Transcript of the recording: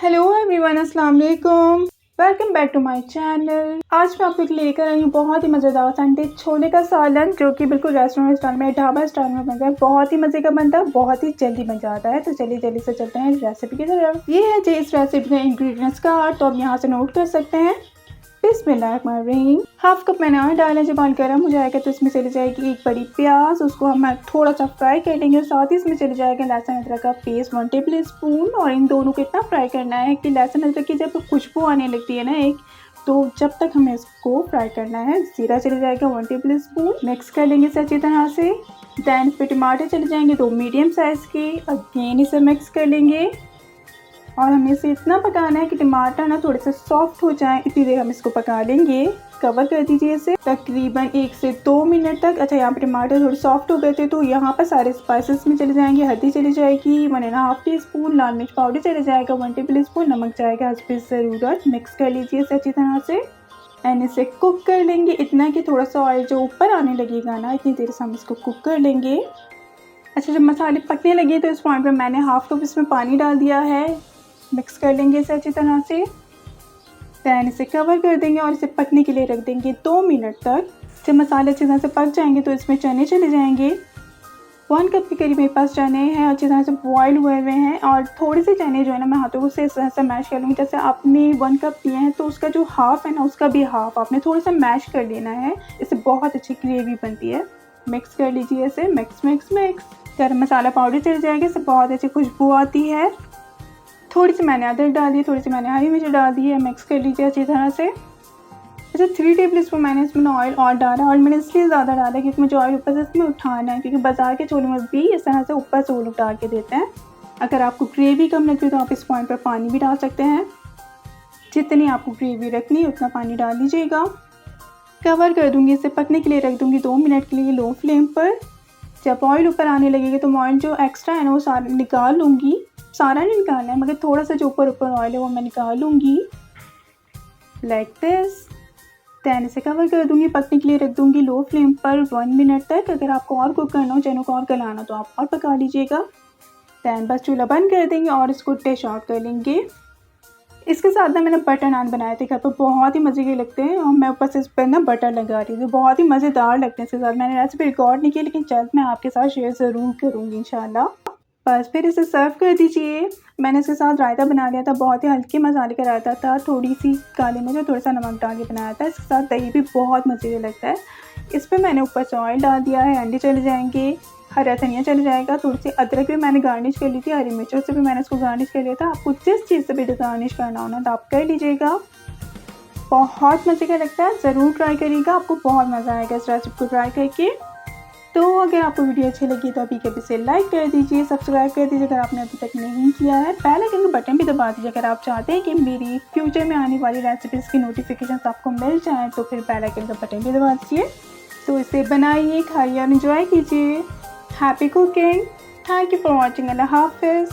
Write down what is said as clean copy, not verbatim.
Hello everyone, अस्सलाम वालेकुम। Welcome back to my channel. आज मैं आपके लिए लेकर आई हूँ बहुत ही मज़ेदार संडे छोले का सालन, जो कि बिल्कुल रेस्टोरेंट स्टाइल में, ढाबा स्टाइल में बनता है। बहुत ही मज़े का बनता है, बहुत ही जल्दी बन जाता है। तो चलिए जल्दी से चलते हैं रेसिपी की तरफ। ये है जी इस रेसिपी का इंग्रेडिएंट्स कार्ड, तो आप यहाँ से नोट कर सकते हैं। बिस्मिल्लाहिर्रहमानिर्रहीम। हाफ कप मैंने ऑयल डाला। जब ऑयल गर्म हो जाएगा तो इसमें चली जाएगी एक बड़ी प्याज, उसको हम थोड़ा सा फ्राई कर लेंगे। साथ ही इसमें चली जाएगा लहसुन अदरक का पेस्ट 1 टेबल स्पून। और इन दोनों को इतना फ्राई करना है कि लहसुन अदरक की जब खुशबू आने लगती है ना एक, तो जब तक हमें इसको फ्राई करना है। जीरा चले जाएगा 1 टेबल स्पून। मिक्स कर लेंगे इसे अच्छी तरह से। दैन इस पर टमाटर चले जाएंगे 2 मीडियम साइज़ के। अगेन इसे मिक्स कर लेंगे और हमें इसे इतना पकाना है कि टमाटर ना थोड़े से सॉफ्ट हो जाए, इतनी देर हम इसको पका लेंगे। कवर कर दीजिए इसे तकरीबन 1 से 2 मिनट तक। अच्छा, यहाँ पे टमाटर थोड़े सॉफ्ट हो गए थे, तो यहाँ पर सारे स्पाइसेस में चले जाएंगे। हल्दी चली जाएगी 1.5 टीस्पून, लाल मिर्च पाउडर चले जाएगा 1 टेबल स्पून, नमक जाएगा हस्बे ज़रूरत। मिक्स कर लीजिए इसे अच्छी तरह से एंड इसे कुक कर लेंगे इतना कि थोड़ा सा ऑयल जो ऊपर आने लगेगा ना, इतनी देर से हम इसको कुक कर लेंगे। अच्छा, जब मसाले पकने लगे तो इस पॉइंट पर मैंने हाफ कप इसमें पानी डाल दिया है। मिक्स कर लेंगे इसे अच्छी तरह से। दैन इसे कवर कर देंगे और इसे पकने के लिए रख देंगे 2 मिनट तक। जब मसाले अच्छी तरह से पक जाएंगे तो इसमें चने चले जाएंगे। 1 कप के करीब मेरे पास चने हैं, अच्छी तरह से बॉयल हुए हैं। और थोड़े से चने जो है ना, मैं हाथों से इस तरह से मैश कर लूँगी। जैसे आपने 1 कप लिए हैं तो उसका जो हाफ़ है ना, उसका भी हाफ़ आपने थोड़ा सा मैश कर लेना है। इससे बहुत अच्छी ग्रेवी बनती है। मिक्स कर लीजिए इसे, मिक्स मिक्स मिक्स। गरम मसाला पाउडर चल जाएगा, इससे बहुत अच्छी खुशबू आती है। थोड़ी सी मैंने अदरक डाल दी, थोड़ी सी मैंने हरी मिर्च डाल दी है। मिक्स कर लीजिए अच्छी तरह से। अच्छा, 3 टेबल स्पून मैंने इसमें ऑयल और डाला। और मैंने इसलिए ज़्यादा डाला क्योंकि मुझे ऑयल ऊपर से इसमें उठाना है, क्योंकि बाज़ार के छोले में भी इस तरह से ऊपर से वो लोग डाल के देते हैं। अगर आपको ग्रेवी कम लगती है तो आप इस पॉइंट पर पानी भी डाल सकते हैं। जितनी आपको ग्रेवी रखनी है उतना पानी डाल लीजिएगा। कवर कर दूँगी, इसे पकने के लिए रख दूँगी 2 मिनट के लिए लो फ्लेम पर। जब ऑयल ऊपर आने लगेगा तो ऑयल जो एक्स्ट्रा है ना वो सारा निकाल लूँगी। सारा नहीं निकालना है, मगर थोड़ा सा जो ऊपर ऑयल है वो मैं निकाल लूँगी लाइक दिस। दैन इसे कवर कर दूँगी, पकने के लिए रख दूँगी लो फ्लेम पर 1 मिनट तक। अगर आपको और कुक करना हो, चनों को और गलाना तो आप और पका लीजिएगा। दैन बस चूल्हा बंद कर देंगे और इसको डिश आउट कर लेंगे। इसके साथ ना मैंने बटर नान बनाए थे घर पर, बहुत ही मज़े के लगते हैं। और मैं ऊपर से इस पर ना बटर लगा रही थी, बहुत ही मज़ेदार लगते हैं इसके साथ। मैंने रेसिपी रिकॉर्ड नहीं की, लेकिन जल्द मैं आपके साथ शेयर ज़रूर करूँगी इंशाल्लाह। बस फिर इसे सर्व कर दीजिए। मैंने इसके साथ रायता बना लिया था, बहुत ही हल्के मसाले का रायता था। थोड़ी सी काली मिर्च, थोड़ा सा नमक डाल के बनाया था। इसके साथ दही भी बहुत मज़े का लगता है। इस पर मैंने ऊपर से ऑयल डाल दिया है। अंडे चले जाएंगे, हरा धनिया चल जाएगा, थोड़ी सी अदरक भी मैंने गार्निश कर ली थी, हरी मिर्चों से भी मैंने इसको गार्निश कर लिया था। आपको जिस चीज़ से भी गार्निश करना हो ना तो आप कर लीजिएगा। बहुत मज़े का लगता है, ज़रूर ट्राई करिएगा, आपको बहुत मज़ा आएगा इस रेसिपी को ट्राई करके। तो अगर आपको वीडियो अच्छी लगी तो अभी कभी से लाइक कर दीजिए, सब्सक्राइब कर दीजिए अगर आपने अभी तक नहीं किया है। बेल आइकन का बटन भी दबा दीजिए अगर आप चाहते हैं कि मेरी फ्यूचर में आने वाली रेसिपीज़ की नोटिफिकेशन आपको मिल जाए, तो फिर बेल आइकन का बटन भी दबा दीजिए। तो इसे बनाइए, खाइए और एंजॉय कीजिए। Happy cooking. Thank you for watching. अल्लाह हाफिज़।